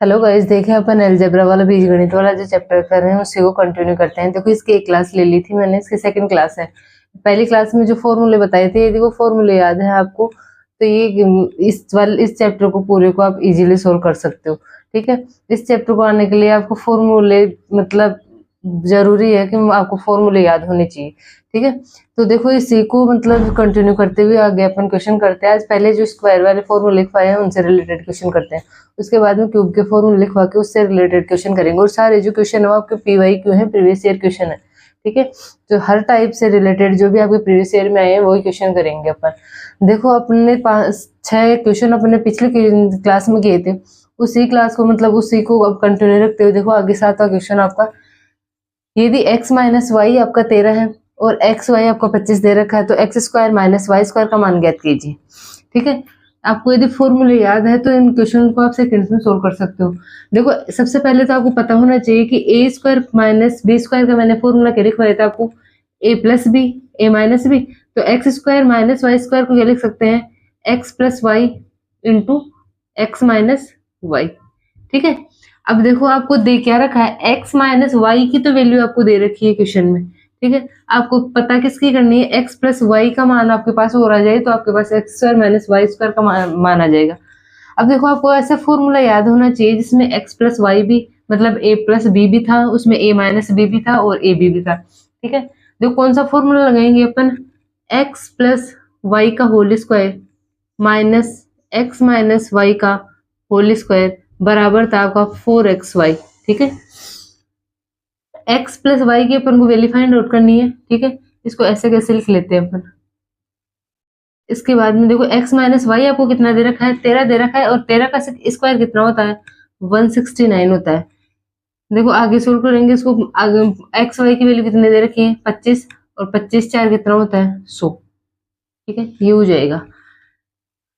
Hello guys, देखें अपन algebra वाला बीजगणित वाला जो चैप्टर कर रहे हैं उसी को कंटिन्यू करते हैं। देखो इसकी एक क्लास ले ली थी मैंने, इसकी सेकंड क्लास है। पहली क्लास में जो फॉर्मूले बताए थे, यदि वो फॉर्मूले याद है आपको तो ये इस चैप्टर को पूरे को आप इजीली सोल्व कर सकते हो। ठीक है, इस चैप्टर को आने के लिए आपको फॉर्मूले मतलब जरूरी है कि आपको फॉर्मूले याद होने चाहिए। ठीक है, तो देखो इसी को मतलब कंटिन्यू करते हुए आगे अपन क्वेश्चन करते हैं। आज पहले जो स्क्वायर वाले फॉर्मूले लिखवाए हैं उनसे रिलेटेड क्वेश्चन करते हैं, उसके बाद में क्यूब के फॉर्मूले लिखवा के उससे रिलेटेड क्वेश्चन करेंगे। और सारे जो क्वेश्चन है वो आपके PYQ है, प्रीवियस ईयर क्वेश्चन है। ठीक है, तो हर टाइप से रिलेटेड जो भी आपके प्रीवियस ईयर में आए हैं वही क्वेश्चन करेंगे अपन। देखो अपने 5-6 क्वेश्चन अपने पिछले क्लास में किए थे, उसी क्लास को मतलब उसी को अब कंटिन्यू रखते हुए देखो आगे 7वां क्वेश्चन आपका, यदि x माइनस वाई आपका 13 है और एक्स वाई आपका 25 दे रखा है तो X square minus Y square का मान ज्ञात कीजिए। ठीक है, आपको यदि फॉर्मूले याद है तो इन क्वेश्चन को आप सेकंड्स में सोल्व कर सकते हो। देखो सबसे पहले तो आपको पता होना चाहिए कि A square minus B square का मैंने फॉर्मूला क्या लिखवाया था आपको, A plus B A minus B. तो X square minus Y square को क्या लिख सकते हैं, X plus Y into X minus Y. ठीक है, अब देखो आपको दे क्या रखा है, x माइनस वाई की तो वैल्यू आपको दे रखी है क्वेश्चन में। ठीक है, आपको पता किसकी करनी है, x प्लस वाई का मान आपके पास और आ जाए तो आपके पास x square minus Y square का मान आ जाएगा। अब देखो आपको ऐसा फॉर्मूला याद होना चाहिए जिसमें x प्लस वाई भी मतलब a प्लस बी भी था, उसमें a माइनस बी भी था और a भी था। ठीक है, देखो कौन सा फॉर्मूला लगाएंगे अपन, x प्लस वाई का whole square minus X minus Y का होल स्क्वायर बराबर था आपका 4xy। ठीक है, x प्लस वाई की अपन को वैल्यू फाइंड आउट करनी है। ठीक है, इसको ऐसे कैसे लिख लेते हैं अपन। इसके बाद में देखो x माइनस वाई आपको कितना दे रखा है, 13 दे रखा है और 13 का स्क्वायर कितना होता है, 169 होता है। देखो आगे सोल्व करेंगे इसको, आगे एक्स वाई की वैल्यू कितने दे रखी है 25 और 25 4 कितना होता है 100। ठीक है, ये हो जाएगा,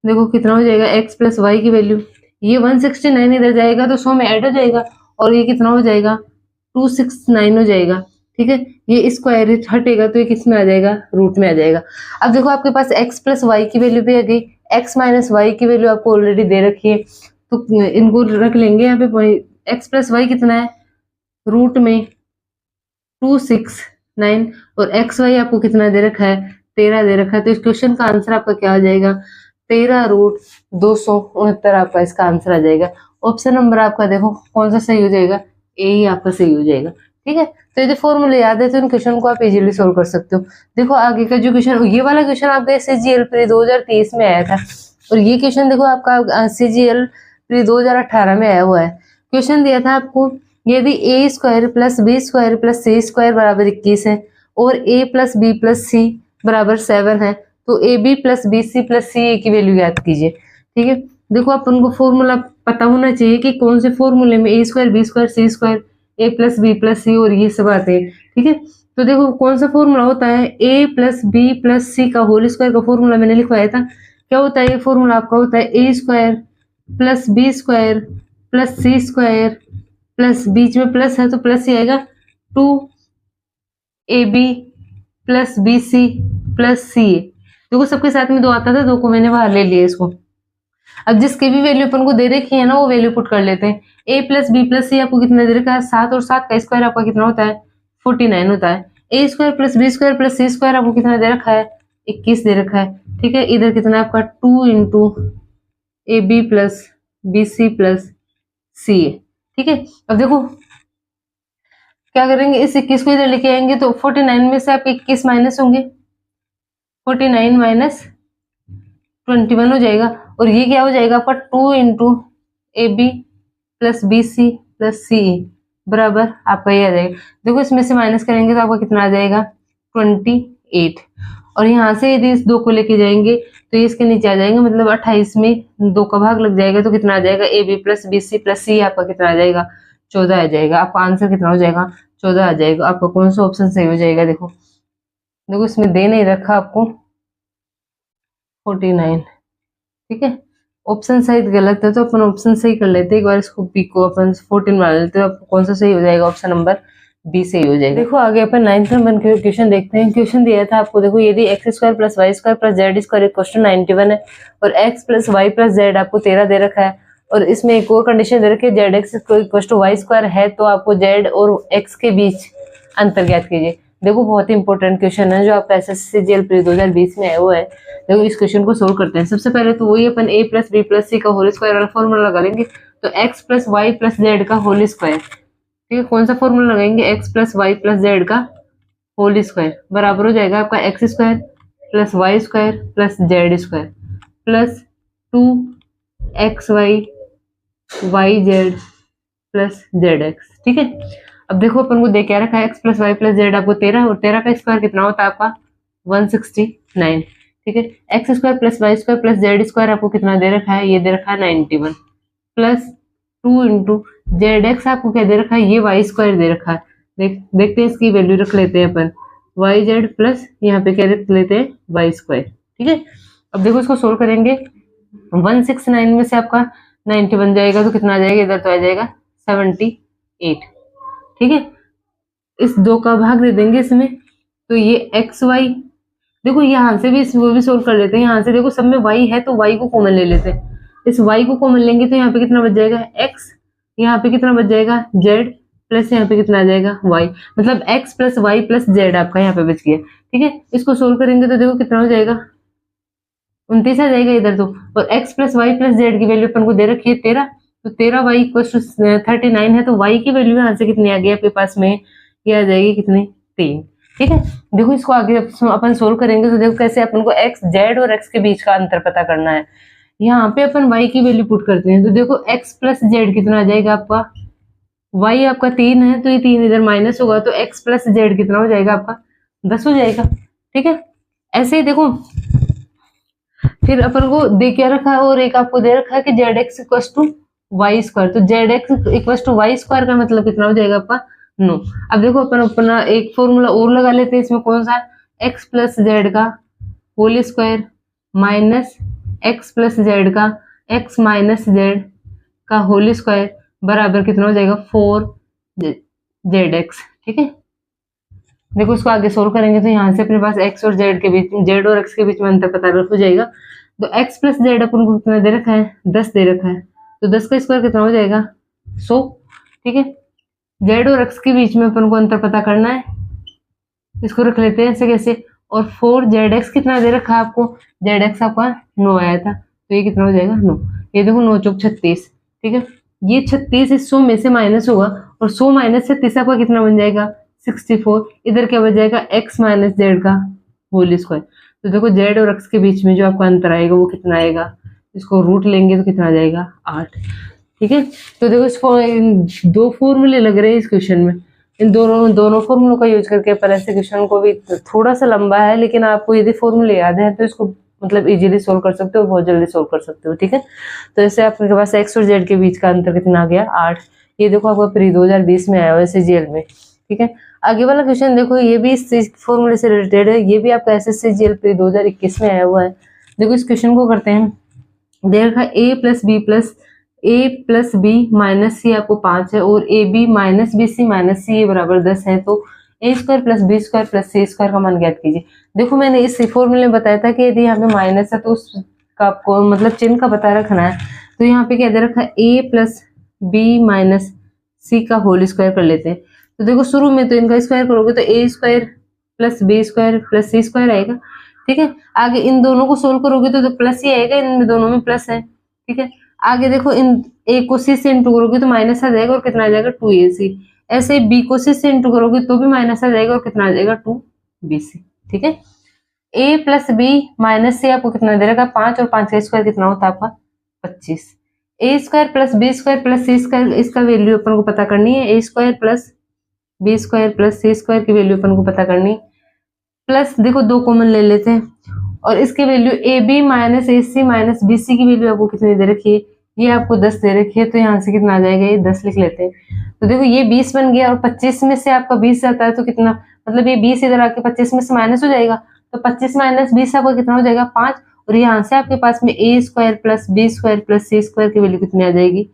देखो कितना हो जाएगा x प्लस वाई की वैल्यू, ये 169 इधर जाएगा तो 100 में ऐड हो जाएगा और ये कितना हो जाएगा 269 हो जाएगा। ठीक है, ये स्क्वायर हटेगा तो ये किस में आ जाएगा, रूट में आ जाएगा। अब देखो आपके पास x प्लस वाई की वैल्यू भी आ गई, x माइनस वाई की वैल्यू आपको ऑलरेडी दे रखी है तो इनको रख लेंगे यहाँ पे। x प्लस वाई कितना है, रूट में 269 और एक्स वाई आपको कितना दे रखा है, 13 दे रखा है। तो इस क्वेश्चन का आंसर आपका क्या आ जाएगा, 13 रूट 269 आपका इसका आंसर आ जाएगा। ऑप्शन नंबर आपका देखो कौन सा सही हो जाएगा, ए ही आपका सही हो जाएगा। ठीक है, तो यदि फॉर्मूले याद है तो इन क्वेश्चन को आप इजीली सोल्व कर सकते हो। देखो आगे का जो क्वेश्चन, ये वाला क्वेश्चन आपका CGL प्री 2023 में आया था और ये क्वेश्चन देखो आपका CGL प्री 2018 में आया हुआ है। क्वेश्चन दिया था आपको, यदि A square plus B square plus C square बराबर 21 है और A plus B plus C बराबर 7 है तो A B plus B C plus C A की वैल्यू याद कीजिए। ठीक है, देखो अपन को फॉर्मूला पता होना चाहिए कि कौन से फॉर्मूले में A square B square C square A plus B plus सी और ये सब आते हैं। ठीक है, तो देखो कौन सा फॉर्मूला होता है, ए प्लस बी प्लस सी का होल स्क्वायर का फॉर्मूला मैंने लिखवाया था। क्या होता है ये फॉर्मूला आपका, होता है A square plus B square plus C square plus बीच में प्लस है तो प्लस ही आएगा 2ab plus BC plus CA। देखो सबके साथ में 2 आता था, 2 को मैंने बाहर ले लिया इसको। अब जिसकी भी वैल्यू अपन को दे रखी है ना वो वैल्यू पुट कर लेते हैं। a प्लस बी प्लस सी आपको कितना दे रखा है 7 और 7 का स्क्वायर आपका कितना होता है 49 होता है। a square plus B square plus C square आपको कितना दे रखा है 21 दे रखा है। ठीक है, इधर कितना आपका 2 into AB plus BC plus CA। ठीक है, अब देखो क्या करेंगे, इस 21 को इधर लेके आएंगे तो 49 में से आप 21 माइनस होंगे, 49 माइनस 21 हो जाएगा और ये क्या हो जाएगा आपका 2 into AB plus BC plus CA बराबर आपका ये आ जाएगा। देखो इसमें से माइनस करेंगे तो आपका कितना आ जाएगा 28 और यहाँ से यदि इस 2 को लेके जाएंगे तो ये इसके नीचे आ जाएंगे, मतलब 28 में 2 का भाग लग जाएगा तो कितना आ जाएगा AB plus BC plus CA आपका कितना आ जाएगा 14 आ जाएगा। आपका आंसर कितना हो जाएगा 14 आ जाएगा। आपका कौन सा ऑप्शन सही हो जाएगा, देखो देखो इसमें दे नहीं रखा आपको 49। ठीक है, ऑप्शन सही गलत है तो अपन ऑप्शन सही कर लेते हैं, एक बार इसको बी को अपन 14 बना लेते हैं। आपको कौन सा सही हो जाएगा, ऑप्शन नंबर बी सही हो जाएगा। देखो आगे अपन 9th नंबर के क्वेश्चन देखते हैं। क्वेश्चन दिया था आपको, देखो यदि X square plus Y square plus Z square equal to 91 है और X plus Y plus Z आपको 13 दे रखा है और इसमें एक और कंडीशन दे रखी है, Z X equal to Y square है तो आपको जेड और एक्स के बीच अंतर ज्ञात कीजिए। देखो बहुत ही इंपॉर्टेंट क्वेश्चन है जो आपका एसएससी जीएल प्री 2020 में आया हुआ है। देखो इस क्वेश्चन को सोल्व करते हैं। सबसे पहले तो वही अपन a plus B plus C का होल स्क्वायर वाला फॉर्मूला लगा लेंगे। तो x plus Y plus Z का होल स्क्वायर, ठीक है, कौन सा फॉर्मूला लगाएंगे, x plus Y plus Z का होल स्क्वायर बराबर हो जाएगा आपका X square plus Y square plus Z square plus 2xy Y Z plus Z X. ठीक है, अब देखो अपन को दे क्या रखा है, X plus Y plus Z आपको 13 और 13 का स्क्वायर कितना होता है आपका 169। ठीक है, X square plus Y square plus Z square आपको कितना दे रखा है, ये दे रखा है 91 प्लस 2 इंटू जेड एक्स आपको क्या दे रखा है, ये वाई स्क्वायर दे रखा है। देखते हैं इसकी वैल्यू रख लेते हैं अपन, वाई जेड प्लस यहाँ पे क्या रख लेते हैं वाई स्क्वायर। ठीक है, अब देखो इसको सोल्व करेंगे, 169 में से आपका 90 बन जाएगा तो कितना आ जाएगा, इधर तो आ जाएगा 78। ठीक है, इस 2 का भाग दे देंगे इसमें, तो ये एक्स वाई, देखो यहाँ से भी वो भी सोल्व कर लेते हैं। यहाँ से देखो सब में वाई है तो वाई को कॉमन ले लेते हैं, इस वाई को कॉमन लेंगे तो यहाँ पे कितना बच जाएगा एक्स, यहाँ पे कितना बच जाएगा जेड प्लस यहाँ पे कितना आ जाएगा वाई, मतलब X plus Y plus Z आपका यहाँ पे बच गया। ठीक है, इसको सोल्व करेंगे तो देखो कितना हो जाएगा 29 आ जाएगा इधर तो, और x plus Y plus Z की वैल्यू अपन को दे रखी है 13, तो 13 वाई इक्वल टू 39 है, तो y की वैल्यू यहाँ से कितनी आ गई आपके पास में, ये आ जाएगी कितनी 3। ठीक है, देखो इसको आगे अपन सोल्व करेंगे तो देखो कैसे अपन को x z और x के बीच का अंतर पता करना है। यहाँ पे अपन y की वैल्यू पुट करते हैं तो देखो x प्लस जेड कितना आ जाएगा आपका, y आपका 3 है तो ये 3 इधर माइनस होगा तो x प्लस जेड कितना हो जाएगा आपका 10 हो जाएगा। ठीक है, ऐसे ही देखो फिर अपन को दे क्या रखा है, और एक आपको दे रखा है कि Z X equal to Y square, तो Z X equal to Y square का मतलब कितना हो जाएगा आपका 9। अब देखो अपन अपना एक फॉर्मूला और लगा लेते हैं इसमें, कौन सा, एक्स प्लस जेड का whole square minus X plus Z का एक्स माइनस जेड का होल स्क्वायर बराबर कितना हो जाएगा 4 जेड एक्स। ठीक है, देखो इसको आगे सोल्व करेंगे तो यहाँ से अपने पास x और z के बीच, z और x के बीच में अंतर पता हो जाएगा। तो x प्लस जेड अपन को कितना दे रखा है 10 दे रखा है, तो 10 का स्क्वायर कितना हो जाएगा 100। ठीक है, z और x के बीच में अपन को अंतर पता करना है, इसको रख लेते हैं ऐसे कैसे, और 4zx कितना दे रखा है आपको, zx आपका 9 आया था तो ये कितना हो जाएगा 9, ये देखो 9 चौक 36। ठीक है, ये 36 इस 100 में से माइनस होगा और 100 माइनस 36 आपका कितना बन जाएगा 64, इधर क्या बच जाएगा x माइनस जेड का होल स्क्वायर। तो देखो z और x के बीच में जो आपका अंतर आएगा वो कितना आएगा, इसको रूट लेंगे तो कितना आ जाएगा 8। ठीक है, तो देखो इस 2 फॉर्मूले लग रहे हैं इस क्वेश्चन में, इन दोनों फॉर्मूलों का यूज करके पर ऐसे क्वेश्चन को भी थोड़ा सा लंबा है, लेकिन आपको यदि फॉर्मूले याद है तो इसको मतलब इजीली सोल्व कर सकते हो, बहुत जल्दी सोल्व कर सकते हो। ठीक है, तो ऐसे आपके पास x और z के बीच का अंतर कितना आ गया 8। ये देखो आपका प्री 2020 में आया हुआ है सीजीएल में। ठीक है, आगे वाला क्वेश्चन देखो, ये भी इस फॉर्मूले से रिलेटेड है, ये भी आपका एसएससी जीएल प्री 2021 में आया हुआ है। देखो इस क्वेश्चन को करते हैं, दे रखा है a plus B minus C आपको 5 है और A B minus B C minus C बराबर 10 है, तो A square plus B square plus C square का मान ज्ञात कीजिए। देखो मैंने इस फॉर्मूले में बताया था कि यदि यहाँ पे माइनस है तो उसका आपको मतलब चिन्ह का पता रखना है। तो यहाँ पे क्या दे रखा है, a प्लस बी माइनस सी का होल स्क्वायर कर लेते हैं। तो देखो शुरू में तो इनका स्क्वायर करोगे तो A square plus B square plus C square आएगा। ठीक है, आगे इन दोनों को सोल्व करोगे तो प्लस ही आएगा, इन दोनों में प्लस है। ठीक है, आगे देखो इन ए को सी से इंटू करोगे तो माइनस आ जाएगा और कितना आ जाएगा 2ac। ऐसे ही बी को सी से इंटू करोगे तो भी माइनस आ जाएगा और कितना आ जाएगा 2bc। ठीक है, a plus B minus C आपको कितना दे रखा 5 और 5 का स्क्वायर कितना होता है आपका 25। A square plus B square plus C square, इसका वैल्यू अपन को पता करनी है, A square plus B square plus C square की वैल्यू अपन को पता करनी, प्लस देखो 2 कॉमन ले लेते हैं और इसकी value A B minus A C minus B C की वैल्यू आपको कितनी दे रखी है, ये आपको 10 दे रखी है, तो यहाँ से कितना आ जाएगा, ये 10 लिख लेते हैं। तो देखो ये 20 बन गया और 25 में से आपका 20 जाता है तो कितना, मतलब ये 20 इधर आके 25 में से माइनस हो जाएगा, तो 25 माइनस 20 आपका कितना हो जाएगा 5, और यहाँ से आपके पास में A square plus B square plus C square की वैल्यू कितनी आ जाएगी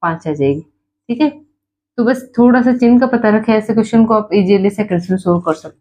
5 आ जाएगी। ठीक है, तो बस थोड़ा सा चिन्ह का पता रखे, ऐसे क्वेश्चन को आप इजीली सेकंड्स में सोल्व कर सकते हैं।